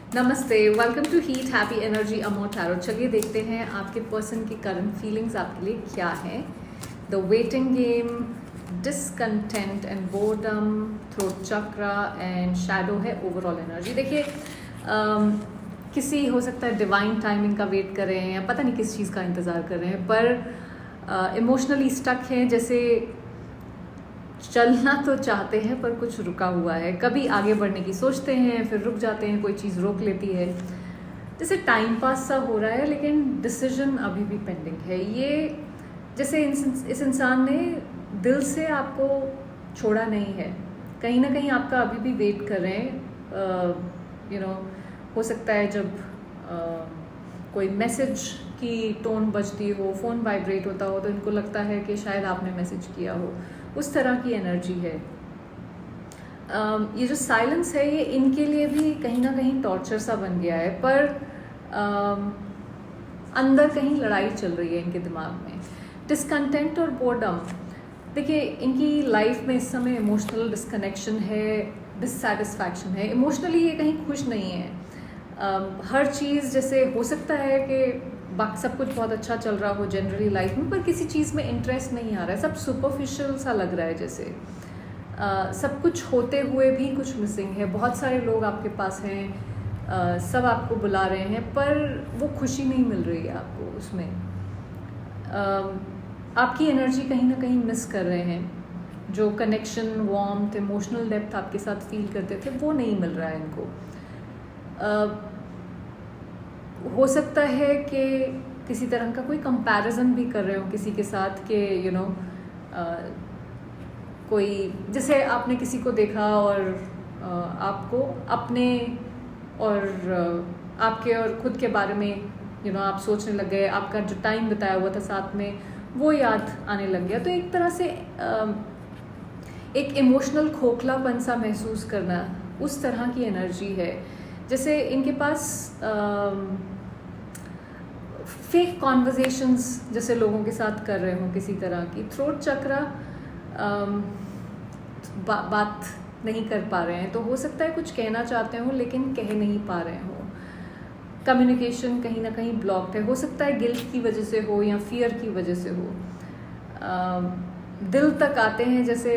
नमस्ते, welcome to heat happy energy अमो tarot. चलिए देखते हैं आपके पर्सन की करंट फीलिंग्स आपके लिए क्या है। The waiting game, discontent and boredom, throat chakra and shadow है ओवरऑल एनर्जी। देखिए किसी हो सकता है डिवाइन टाइमिंग का वेट कर रहे हैं या पता नहीं किस चीज़ का इंतज़ार कर रहे हैं, पर इमोशनली स्टक हैं, जैसे चलना तो चाहते हैं पर कुछ रुका हुआ है। कभी आगे बढ़ने की सोचते हैं फिर रुक जाते हैं, कोई चीज़ रोक लेती है, जैसे टाइम पास सा हो रहा है लेकिन डिसीजन अभी भी पेंडिंग है। ये जैसे इस इंसान ने दिल से आपको छोड़ा नहीं है, कहीं ना कहीं आपका अभी भी वेट कर रहे हैं। हो सकता है जब कोई मैसेज की टोन बजती हो, फ़ोन वाइब्रेट होता हो, तो इनको लगता है कि शायद आपने मैसेज किया हो, उस तरह की एनर्जी है। ये जो साइलेंस है ये इनके लिए भी कहीं ना कहीं टॉर्चर सा बन गया है, पर अंदर कहीं लड़ाई चल रही है इनके दिमाग में। डिसकंटेंट और बोर्डम, देखिए इनकी लाइफ में इस समय इमोशनल डिस्कनेक्शन है, डिससैटिस्फैक्शन है। इमोशनली ये कहीं खुश नहीं है। हर चीज़ जैसे हो सकता है कि बाकी सब कुछ बहुत अच्छा चल रहा हो जनरली लाइफ में, पर किसी चीज़ में इंटरेस्ट नहीं आ रहा है, सब सुपरफिशियल सा लग रहा है। जैसे सब कुछ होते हुए भी कुछ मिसिंग है। बहुत सारे लोग आपके पास हैं, सब आपको बुला रहे हैं, पर वो खुशी नहीं मिल रही है आपको उसमें। आपकी एनर्जी कहीं ना कहीं मिस कर रहे हैं। जो कनेक्शन, वार्मथ, इमोशनल डेप्थ आपके साथ फील करते थे वो नहीं मिल रहा है इनको। हो सकता है कि किसी तरह का कोई कंपैरिजन भी कर रहे हो किसी के साथ कि कोई, जैसे आपने किसी को देखा और आपको अपने और आपके और खुद के बारे में आप सोचने लग गए, आपका जो टाइम बिताया हुआ था साथ में वो याद आने लग गया। तो एक तरह से एक इमोशनल खोखलापन सा महसूस करना, उस तरह की एनर्जी है। जैसे इनके पास फेक कॉन्वर्जेशंस जैसे लोगों के साथ कर रहे हो किसी तरह की। थ्रोट चक्रा, बात नहीं कर पा रहे हैं, तो हो सकता है कुछ कहना चाहते हो लेकिन कह नहीं पा रहे हो। कम्युनिकेशन कहीं ना कहीं ब्लॉक्ड है, हो सकता है गिल्ट की वजह से हो या फियर की वजह से हो। दिल तक आते हैं जैसे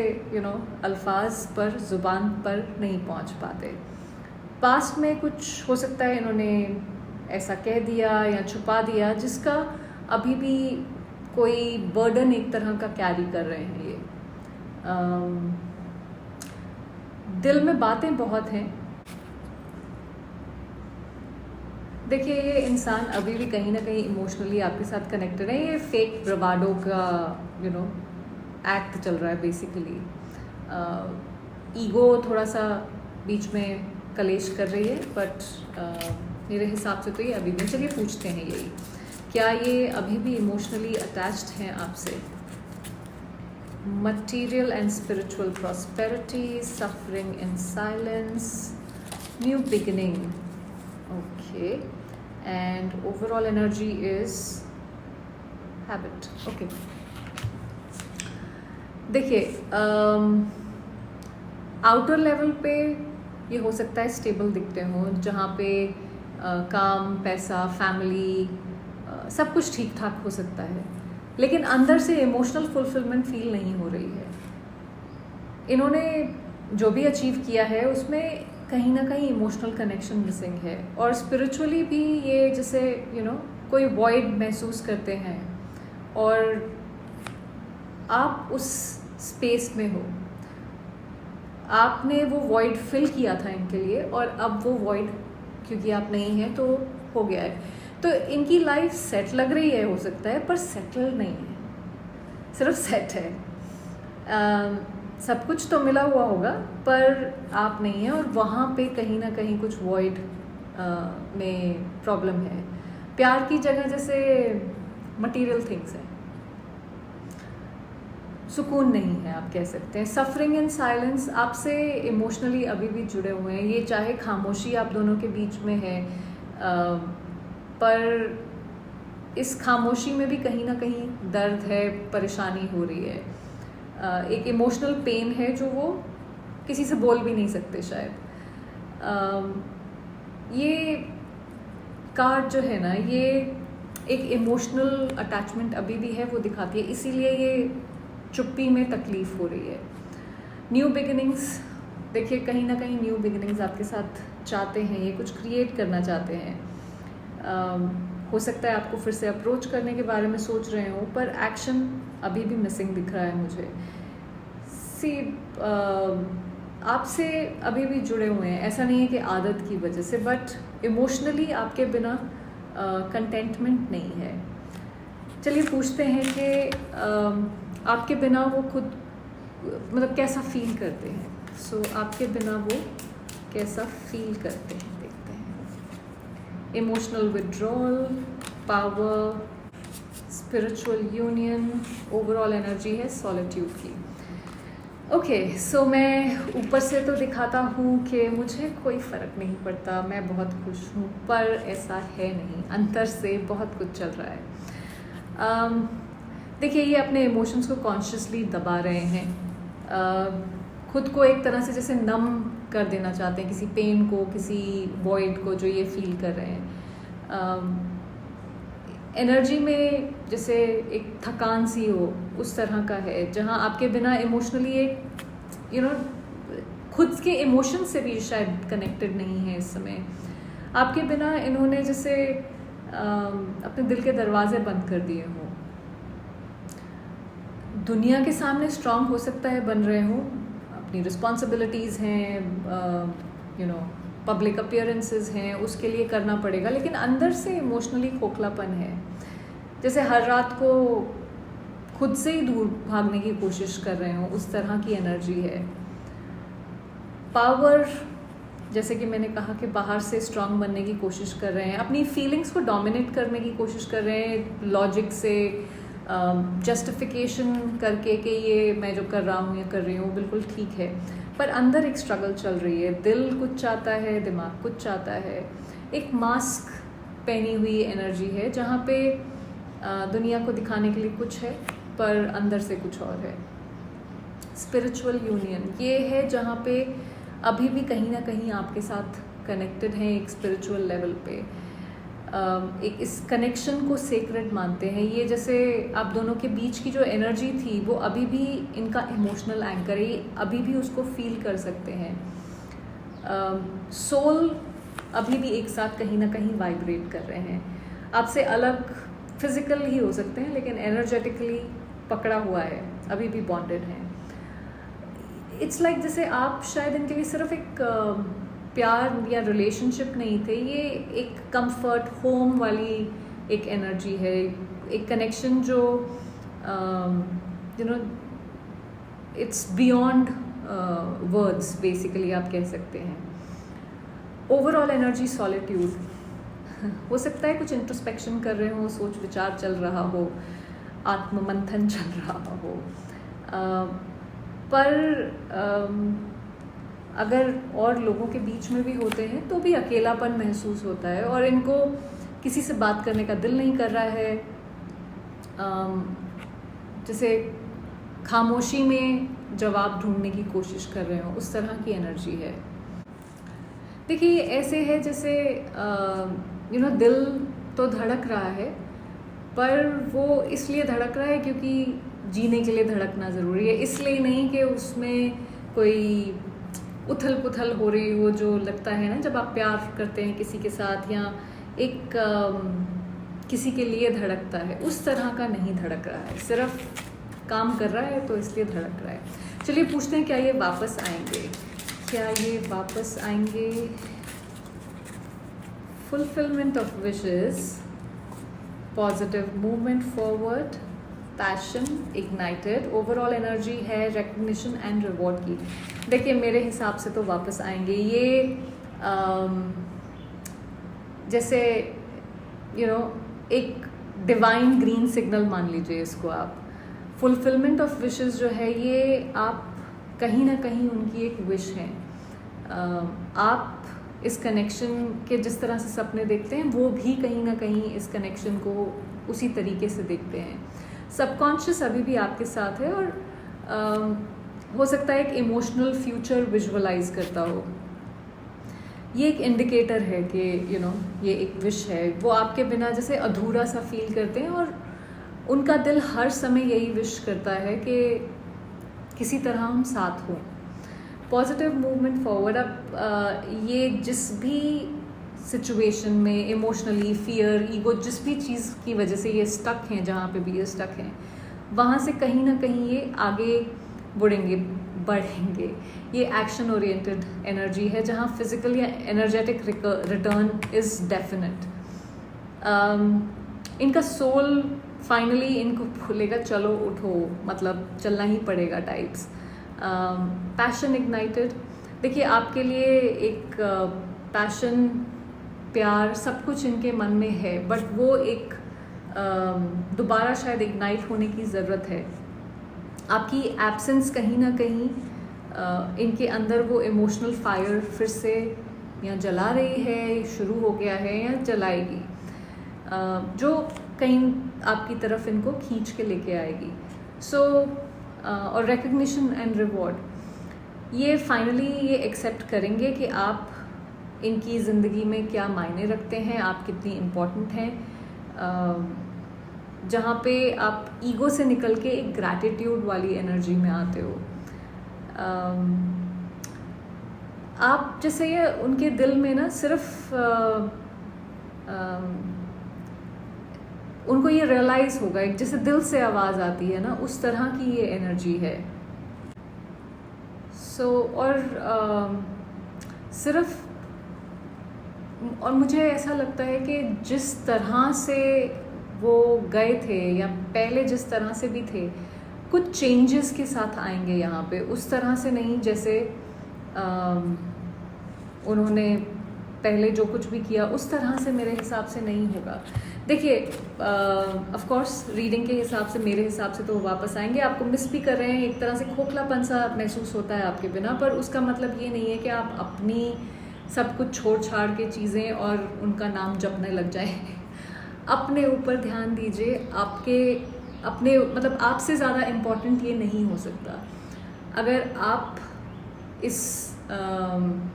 अल्फाज पर, ज़ुबान पर नहीं पहुंच पाते। पास्ट में कुछ हो सकता है इन्होंने ऐसा कह दिया या छुपा दिया जिसका अभी भी कोई बर्डन एक तरह का कैरी कर रहे हैं ये। दिल में बातें बहुत हैं। देखिए ये इंसान अभी भी कहीं ना कहीं इमोशनली आपके साथ कनेक्टेड है। ये फेक ब्रवाडो का एक्ट चल रहा है बेसिकली। ईगो थोड़ा सा बीच में कलेश कर रही है, बट मेरे हिसाब से तो ये अभी भी। चलिए पूछते हैं यही, क्या ये अभी भी इमोशनली अटैच्ड हैं आपसे। Material and spiritual prosperity, suffering in silence, new beginning, okay, and overall energy is habit. Okay, देखिए आउटर लेवल पे ये हो सकता है स्टेबल दिखते हो, जहाँ पे काम, पैसा, फैमिली, सब कुछ ठीक ठाक हो सकता है, लेकिन अंदर से इमोशनल फुलफिलमेंट फील नहीं हो रही है। इन्होंने जो भी अचीव किया है उसमें कहीं ना कहीं इमोशनल कनेक्शन मिसिंग है। और स्पिरिचुअली भी ये जैसे कोई वॉइड महसूस करते हैं, और आप उस स्पेस में हो। आपने वो वॉइड फिल किया था इनके लिए, और अब वो वॉइड क्योंकि आप नहीं हैं तो हो गया है। तो इनकी लाइफ सेट लग रही है, हो सकता है, पर सेटल नहीं है, सिर्फ सेट है। सब कुछ तो मिला हुआ होगा पर आप नहीं हैं, और वहाँ पे कहीं ना कहीं कुछ वॉइड में प्रॉब्लम है। प्यार की जगह जैसे मटेरियल थिंग्स है, सुकून नहीं है, आप कह सकते हैं। सफरिंग इन साइलेंस, आपसे इमोशनली अभी भी जुड़े हुए हैं ये, चाहे खामोशी आप दोनों के बीच में है, पर इस खामोशी में भी कहीं ना कहीं दर्द है, परेशानी हो रही है। एक इमोशनल पेन है जो वो किसी से बोल भी नहीं सकते शायद। ये कार्ड जो है ना, ये एक इमोशनल अटैचमेंट अभी भी है, वो दिखाती है, इसीलिए ये चुप्पी में तकलीफ़ हो रही है। न्यू बिगिनिंग्स, देखिए कहीं ना कहीं न्यू बिगिनिंग्स आपके साथ चाहते हैं, ये कुछ क्रिएट करना चाहते हैं। हो सकता है आपको फिर से अप्रोच करने के बारे में सोच रहे हो, पर एक्शन अभी भी मिसिंग दिख रहा है मुझे। आपसे अभी भी जुड़े हुए हैं, ऐसा नहीं है कि आदत की वजह से, बट इमोशनली आपके बिना कंटेंटमेंट नहीं है। चलिए पूछते हैं कि आपके बिना वो खुद मतलब कैसा फील करते हैं। आपके बिना वो कैसा फील करते हैं, देखते हैं। Emotional withdrawal, power, spiritual union, overall energy है सॉलिट्यूड की। सो मैं ऊपर से तो दिखाता हूँ कि मुझे कोई फ़र्क नहीं पड़ता, मैं बहुत खुश हूँ, पर ऐसा है नहीं, अंदर से बहुत कुछ चल रहा है। देखिए ये अपने इमोशंस को कॉन्शियसली दबा रहे हैं, खुद को एक तरह से जैसे नम कर देना चाहते हैं, किसी पेन को, किसी वॉइड को जो ये फील कर रहे हैं। एनर्जी में जैसे एक थकान सी हो, उस तरह का है, जहाँ आपके बिना इमोशनली एक खुद के इमोशन से भी शायद कनेक्टेड नहीं है इस समय। आपके बिना इन्होंने जैसे अपने दिल के दरवाजे बंद कर दिए हों। दुनिया के सामने स्ट्रांग हो सकता है बन रहे हों, अपनी रिस्पॉन्सिबिलिटीज़ हैं, पब्लिक अपीयरेंसेस हैं, उसके लिए करना पड़ेगा, लेकिन अंदर से इमोशनली खोखलापन है, जैसे हर रात को खुद से ही दूर भागने की कोशिश कर रहे हो, उस तरह की एनर्जी है। पावर, जैसे कि मैंने कहा कि बाहर से स्ट्रांग बनने की कोशिश कर रहे हैं, अपनी फीलिंग्स को डोमिनेट करने की कोशिश कर रहे हैं, लॉजिक से जस्टिफिकेशन करके कि ये मैं जो कर रहा हूँ या कर रही हूँ बिल्कुल ठीक है, पर अंदर एक स्ट्रगल चल रही है। दिल कुछ चाहता है, दिमाग कुछ चाहता है। एक मास्क पहनी हुई एनर्जी है, जहाँ पे दुनिया को दिखाने के लिए कुछ है, पर अंदर से कुछ और है। स्पिरिचुअल यूनियन ये है जहाँ पे अभी भी कहीं ना कहीं आपके साथ कनेक्टेड हैं एक स्पिरिचुअल लेवल पे, एक इस कनेक्शन को सेक्रेड मानते हैं। ये जैसे आप दोनों के बीच की जो एनर्जी थी वो अभी भी इनका इमोशनल एंकर है, अभी भी उसको फील कर सकते हैं। सोल अभी भी एक साथ कहीं ना कहीं वाइब्रेट कर रहे हैं, आपसे अलग फिजिकल ही हो सकते हैं, लेकिन एनर्जेटिकली पकड़ा हुआ है, अभी भी बॉन्डेड हैं। इट्स लाइक जैसे आप शायद इनके लिए सिर्फ एक प्यार या रिलेशनशिप नहीं थे, ये एक कंफर्ट होम वाली एक एनर्जी है, एक कनेक्शन जो इट्स बियॉन्ड वर्ड्स बेसिकली आप कह सकते हैं। ओवरऑल एनर्जी सॉलिट्यूड, हो सकता है कुछ इंट्रोस्पेक्शन कर रहे हो, सोच विचार चल रहा हो, आत्ममंथन चल रहा हो, पर अगर और लोगों के बीच में भी होते हैं तो भी अकेलापन महसूस होता है, और इनको किसी से बात करने का दिल नहीं कर रहा है, जैसे खामोशी में जवाब ढूंढने की कोशिश कर रहे हो, उस तरह की एनर्जी है। देखिए ऐसे है जैसे दिल तो धड़क रहा है, पर वो इसलिए धड़क रहा है क्योंकि जीने के लिए धड़कना ज़रूरी है, इसलिए नहीं कि उसमें कोई उथल पुथल हो रही हो, जो लगता है ना जब आप प्यार करते हैं किसी के साथ, या एक किसी के लिए धड़कता है, उस तरह का नहीं धड़क रहा है, सिर्फ काम कर रहा है तो इसलिए धड़क रहा है। चलिए पूछते हैं क्या ये वापस आएंगे, क्या ये वापस आएंगे। Fulfilment of wishes, positive movement forward, passion ignited, overall energy है रिकग्निशन एंड रिवॉर्ड की। देखिए मेरे हिसाब से तो वापस आएंगे ये, जैसे एक डिवाइन ग्रीन सिग्नल मान लीजिए इसको आप। फुलफिलमेंट ऑफ विशेस जो है ये आप कहीं ना कहीं उनकी एक विश है। आप इस कनेक्शन के जिस तरह से सपने देखते हैं, वो भी कहीं ना कहीं इस कनेक्शन को उसी तरीके से देखते हैं। सबकॉन्शियस अभी भी आपके साथ है, और हो सकता है एक इमोशनल फ्यूचर विजुअलाइज करता हो। ये एक इंडिकेटर है कि ये एक विश है। वो आपके बिना जैसे अधूरा सा फील करते हैं और उनका दिल हर समय यही विश करता है कि किसी तरह हम साथ हों। Positive movement forward. अब ये जिस भी सिचुएशन में इमोशनली, फियर, ईगो, जिस भी चीज़ की वजह से ये स्टक हैं, जहाँ पे भी ये स्टक हैं, वहाँ से कहीं ना कहीं ये आगे बढ़ेंगे। ये एक्शन ओरिएंटेड एनर्जी है जहाँ फिजिकल या एनर्जेटिक रिटर्न इज़ डेफिनेट। इनका सोल फाइनली इनको खुलेगा, चलो उठो, मतलब चलना ही पड़ेगा टाइप्स। Passion ignited. देखिए, आपके लिए एक पैशन, प्यार, सब कुछ इनके मन में है, बट वो एक दोबारा शायद इग्नाइट होने की ज़रूरत है। आपकी एब्सेंस कहीं ना कहीं इनके अंदर वो इमोशनल फायर फिर से या जला रही है, शुरू हो गया है या जलाएगी, जो कहीं आपकी तरफ इनको खींच के लेके आएगी। और रिकग्निशन एंड रिवॉर्ड, ये फाइनली ये एक्सेप्ट करेंगे कि आप इनकी ज़िंदगी में क्या मायने रखते हैं, आप कितनी इम्पोर्टेंट हैं, जहाँ पे आप ईगो से निकल के एक ग्रैटिट्यूड वाली एनर्जी में आते हो। आप जैसे ये उनके दिल में ना सिर्फ उनको ये रियलाइज़ होगा, एक जैसे दिल से आवाज़ आती है ना, उस तरह की ये एनर्जी है। और सिर्फ, और मुझे ऐसा लगता है कि जिस तरह से वो गए थे या पहले जिस तरह से भी थे, कुछ चेंजेस के साथ आएंगे यहाँ पे, उस तरह से नहीं जैसे उन्होंने पहले जो कुछ भी किया उस तरह से मेरे हिसाब से नहीं होगा। देखिए, ऑफ कोर्स रीडिंग के हिसाब से, मेरे हिसाब से तो वो वापस आएंगे। आपको मिस भी कर रहे हैं, एक तरह से खोखलापन सा महसूस होता है आपके बिना, पर उसका मतलब ये नहीं है कि आप अपनी सब कुछ छोड़ छाड़ के चीज़ें और उनका नाम जपने लग जाए। अपने ऊपर ध्यान दीजिए। अपने मतलब आपसे ज़्यादा इम्पोर्टेंट ये नहीं हो सकता। अगर आप इसमें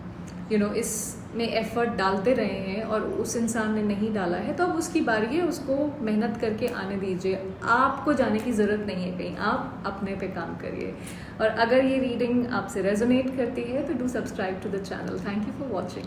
एफर्ट डालते रहे हैं और उस इंसान ने नहीं डाला है, तो अब उसकी बारी है, उसको मेहनत करके आने दीजिए। आपको जाने की ज़रूरत नहीं है कहीं, आप अपने पे काम करिए। और अगर ये रीडिंग आपसे रेजोनेट करती है तो do subscribe to the channel. Thank you for watching.